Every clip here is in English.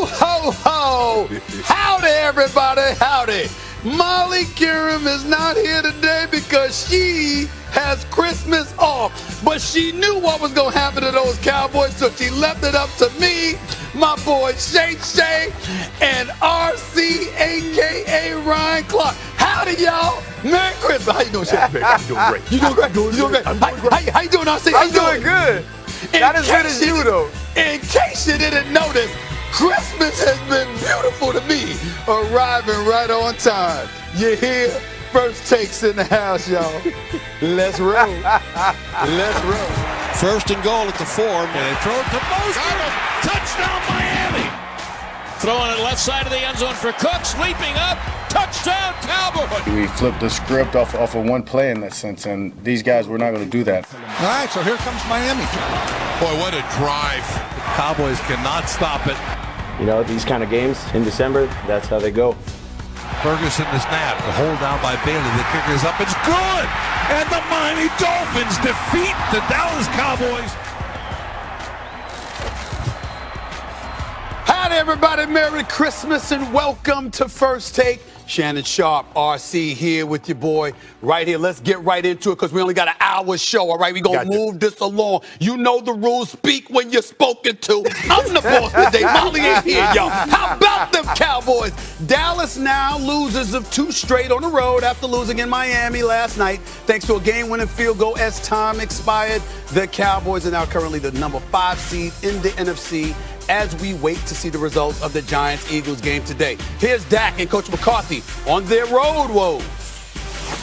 Ho, ho, ho! Howdy, everybody, howdy! Molly Kiram is not here today because she has Christmas off. But she knew what was going to happen to those Cowboys, so she left it up to me, my boy Shay Shay, and RC, a.k.a. Ryan Clark. Howdy, y'all. Merry Christmas. How you doing, Shay? I'm doing great. You doing great? You doing great? How you doing, RC? I'm doing good. Not as good as you, though. In case you didn't notice, Christmas has been beautiful to me, arriving right on time. You hear? First takes in the house, y'all. Let's roll. Let's roll. First and goal at the 4. And they throw it to Mostert. Touchdown, Miami. Throwing it left side of the end zone for Cooks. Leaping up. Touchdown, Cowboys. We flipped the script off of one play in that sense, and these guys were not going to do that. All right, so here comes Miami. Boy, what a drive. Cowboys cannot stop it. You know, these kind of games in December, that's how they go. Ferguson the snap. The hold down by Bailey. The kicker is up. It's good. And the Miami Dolphins defeat the Dallas Cowboys. Howdy, everybody. Merry Christmas and welcome to First Take. Shannon Sharp, RC here with your boy right here. Let's get right into it because we only got an hour show, all right? We're going to move this along. You know the rules. Speak when you're spoken to. I'm the boss today. Molly ain't here, y'all. How about them Cowboys? Dallas now losers of 2 straight on the road after losing in Miami last night thanks to a game-winning field goal as time expired. The Cowboys are now currently the number 5 seed in the NFC as we wait to see the results of the Giants-Eagles game today. Here's Dak and Coach McCarthy on their road woes.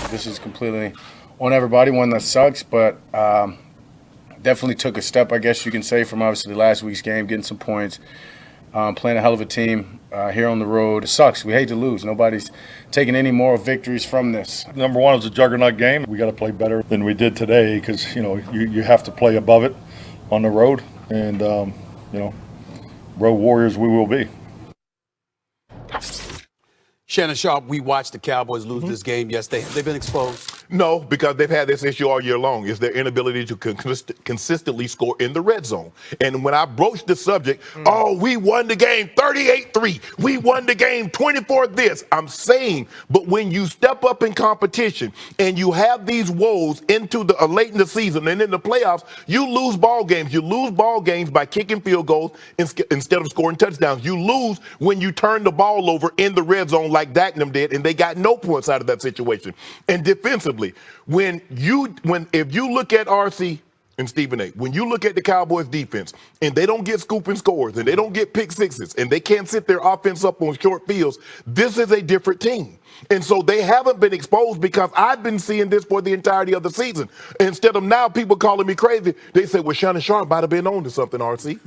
This is completely on everybody, one that sucks, but definitely took a step, I guess you can say, from obviously last week's game, getting some points, playing a hell of a team here on the road. It sucks. We hate to lose. Nobody's taking any more victories from this. Number one, it was a juggernaut game. We got to play better than we did today because, you have to play above it on the road. And, road warriors we will be. Shannon Sharp, we watched the Cowboys lose this game yesterday. Have they been exposed? No, because they've had this issue all year long, is their inability to consistently score in the red zone. And when I broached the subject, we won the game 38-3. We won the game 24 this. I'm saying, but when you step up in competition and you have these woes into the late in the season and in the playoffs, you lose ball games. You lose ball games by kicking field goals instead of scoring touchdowns. You lose when you turn the ball over in the red zone like Dak and them did, and they got no points out of that situation. And defensively, if you look at RC and Stephen A, when you look at the Cowboys defense and they don't get scooping scores and they don't get pick sixes and they can't sit their offense up on short fields, this is a different team. And so they haven't been exposed because I've been seeing this for the entirety of the season. Instead of now people calling me crazy, they say, well, Shannon Sharp might have been on to something, RC.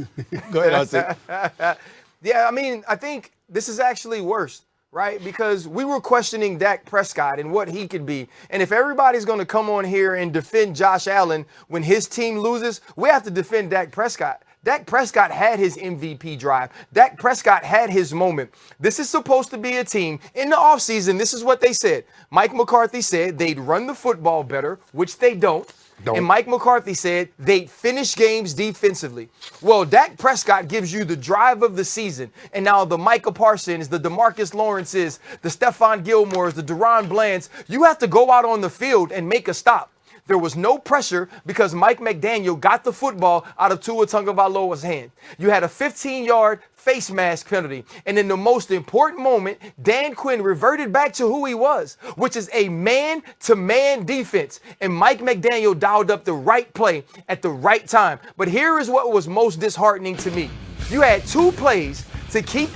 Go ahead, RC. Yeah, I think this is actually worse. Right? Because we were questioning Dak Prescott and what he could be. And if everybody's going to come on here and defend Josh Allen when his team loses, we have to defend Dak Prescott. Dak Prescott had his MVP drive. Dak Prescott had his moment. This is supposed to be a team. In the offseason, this is what they said. Mike McCarthy said they'd run the football better, which they don't. And Mike McCarthy said they'd finish games defensively. Well, Dak Prescott gives you the drive of the season. And now the Micah Parsons, the DeMarcus Lawrences, the Stephon Gilmores, the Deron Blands, you have to go out on the field and make a stop. There was no pressure because Mike McDaniel got the football out of Tua Tagovailoa's hand. You had a 15-yard face mask penalty. And in the most important moment, Dan Quinn reverted back to who he was, which is a man-to-man defense. And Mike McDaniel dialed up the right play at the right time. But here is what was most disheartening to me. You had 2 plays to keep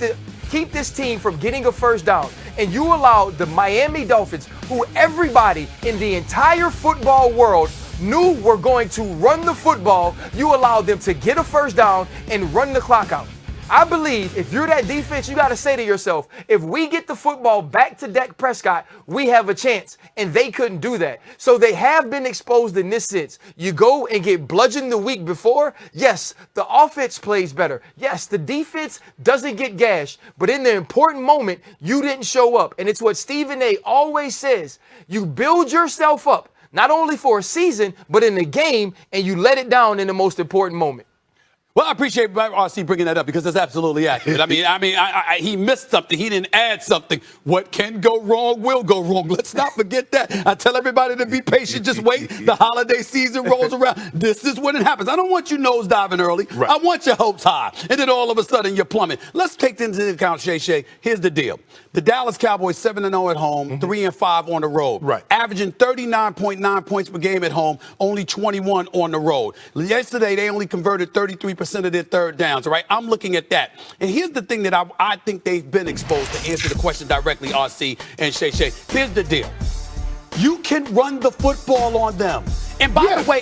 this team from getting a first down. And you allowed the Miami Dolphins, who everybody in the entire football world knew were going to run the football, you allowed them to get a first down and run the clock out. I believe if you're that defense, you got to say to yourself, if we get the football back to Dak Prescott, we have a chance. And they couldn't do that. So they have been exposed in this sense. You go and get bludgeoned the week before. Yes, the offense plays better. Yes, the defense doesn't get gashed. But in the important moment, you didn't show up. And it's what Stephen A always says. You build yourself up, not only for a season, but in the game, and you let it down in the most important moment. Well, I appreciate RC bringing that up because that's absolutely accurate. He missed something. He didn't add something. What can go wrong will go wrong. Let's not forget that. I tell everybody to be patient. Just wait. The holiday season rolls around. This is when it happens. I don't want you nosediving early. Right. I want your hopes high. And then all of a sudden you're plummeting. Let's take this into account, Shay. Here's the deal. The Dallas Cowboys 7-0 at home, 3-5 on the road. Right. Averaging 39.9 points per game at home, only 21 on the road. Yesterday, they only converted 33% of their third downs, all right? I'm looking at that. And here's the thing that I think they've been exposed to answer the question directly, RC and Shay. Here's the deal. You can run the football on them. And by the way,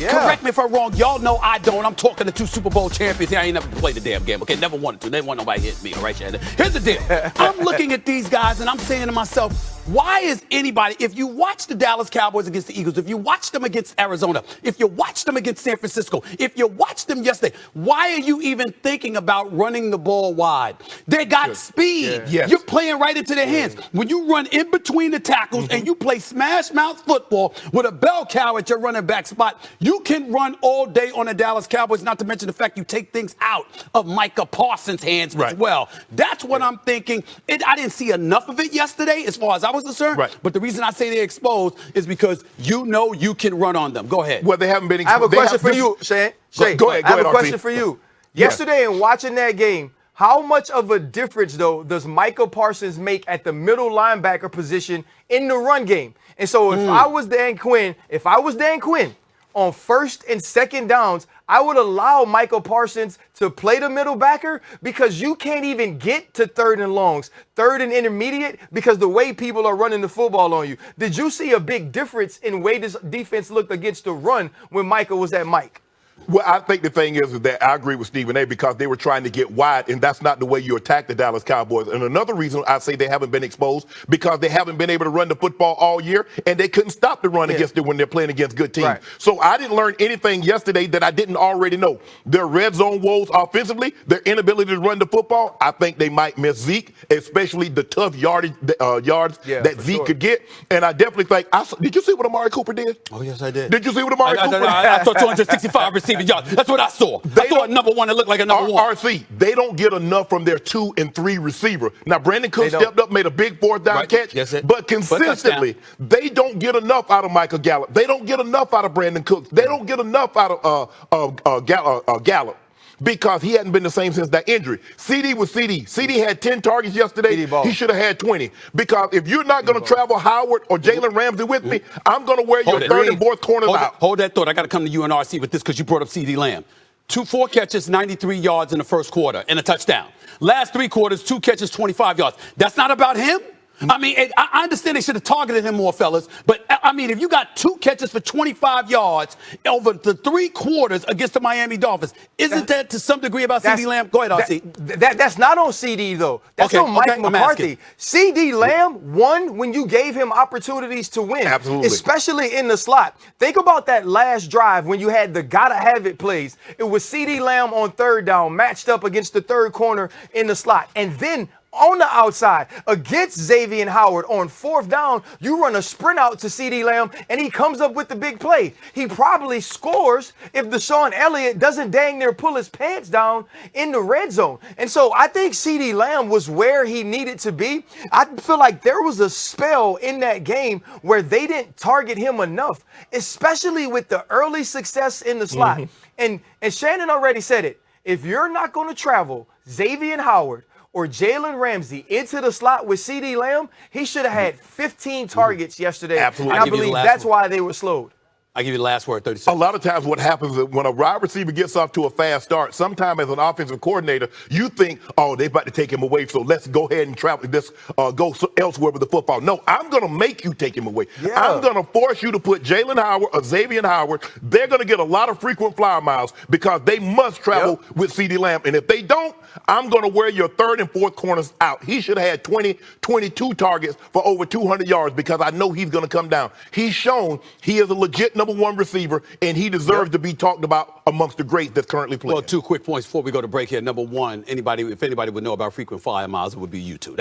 correct me if I'm wrong. Y'all know I don't. I'm talking to 2 Super Bowl champions here. I ain't never played the damn game. Okay, never wanted to. They want nobody hit me. All right, Shannon. Here's the deal. I'm looking at these guys and I'm saying to myself, why is anybody, if you watch the Dallas Cowboys against the Eagles, if you watch them against Arizona, if you watch them against San Francisco, if you watch them yesterday, why are you even thinking about running the ball wide? They got speed. Yes. You're playing right into their hands. When you run in between the tackles and you play smash mouth football with a bell cow at your running back spot, you can run all day on the Dallas Cowboys, not to mention the fact you take things out of Micah Parsons' hands as well. That's what I'm thinking. I didn't see enough of it yesterday as far as I was concerned. Right. But the reason I say they're exposed is because you know you can run on them. Go ahead. Well, they haven't been I have a exposed. question for you, Shay. Go ahead. I have a RT. question for you. Yesterday in watching that game, how much of a difference, though, does Micah Parsons make at the middle linebacker position in the run game? And so if I was Dan Quinn, on first and second downs, I would allow Michael Parsons to play the middle backer because you can't even get to third and longs, third and intermediate because the way people are running the football on you. Did you see a big difference in way this defense looked against the run when Michael was at Mike? Well, I think the thing is that I agree with Stephen A. because they were trying to get wide, and that's not the way you attack the Dallas Cowboys. And another reason I say they haven't been exposed because they haven't been able to run the football all year, and they couldn't stop the run against it when they're playing against good teams. Right. So I didn't learn anything yesterday that I didn't already know. Their red zone woes offensively, their inability to run the football, I think they might miss Zeke, especially the tough yards that Zeke could get. And I definitely think, did you see what Amari Cooper did? Oh, yes, I did. Did you see what Amari Cooper did? I saw 265 receiving yards. That's what I saw. I saw a number one that looked like a number one. RC, they don't get enough from their 2 and 3 receiver. Now, Brandon Cook stepped up, made a big fourth down catch, but consistently, they don't get enough out of Michael Gallup. They don't get enough out of Brandon Cook. They don't get enough out of Gallup. Because he hadn't been the same since that injury. CD was CD. CD had 10 targets yesterday. He should have had 20. Because if you're not going to travel Howard or Jalen Ramsey with me, I'm going to wear your third and fourth corners out. Hold that thought. I got to come to you and RC with this because you brought up CD Lamb. 4 catches, 93 yards in the first quarter and a touchdown. Last 3 quarters, 2 catches, 25 yards. That's not about him? I mean, I understand they should have targeted him more, fellas. But, I mean, if you got 2 catches for 25 yards over the 3 quarters against the Miami Dolphins, isn't that to some degree about CD Lamb? Go ahead, RC. That's not on CD, though. That's on Mike McCarthy. CD Lamb won when you gave him opportunities to win. Absolutely. Especially in the slot. Think about that last drive when you had the gotta-have-it plays. It was CD Lamb on third down, matched up against the third corner in the slot. And then on the outside against Xavier Howard on fourth down, you run a sprint out to CD Lamb, and he comes up with the big play. He probably scores if Deshaun Elliott doesn't dang near pull his pants down in the red zone. And so I think CD Lamb was where he needed to be. I feel like there was a spell in that game where they didn't target him enough, especially with the early success in the slot. And Shannon already said it. If you're not going to travel Xavier Howard or Jalen Ramsey into the slot with CD Lamb, he should have had 15 targets yesterday. Absolutely. And I believe that's why they were slowed. I'll give you the last word, 30 seconds. A lot of times what happens is when a wide receiver gets off to a fast start, sometimes as an offensive coordinator, you think, oh, they're about to take him away, so let's go ahead and travel this, go elsewhere with the football. No, I'm going to make you take him away. I'm going to force you to put Jalen Howard or Xavier Howard. They're going to get a lot of frequent flyer miles because they must travel with CD Lamb. And if they don't, I'm going to wear your third and fourth corners out. He should have had 22 targets for over 200 yards because I know he's going to come down. He's shown he is a legit number 1 receiver, and he deserves to be talked about amongst the greats that's currently playing. Well, 2 quick points before we go to break here. Number 1, if anybody would know about frequent flyer miles, it would be you two.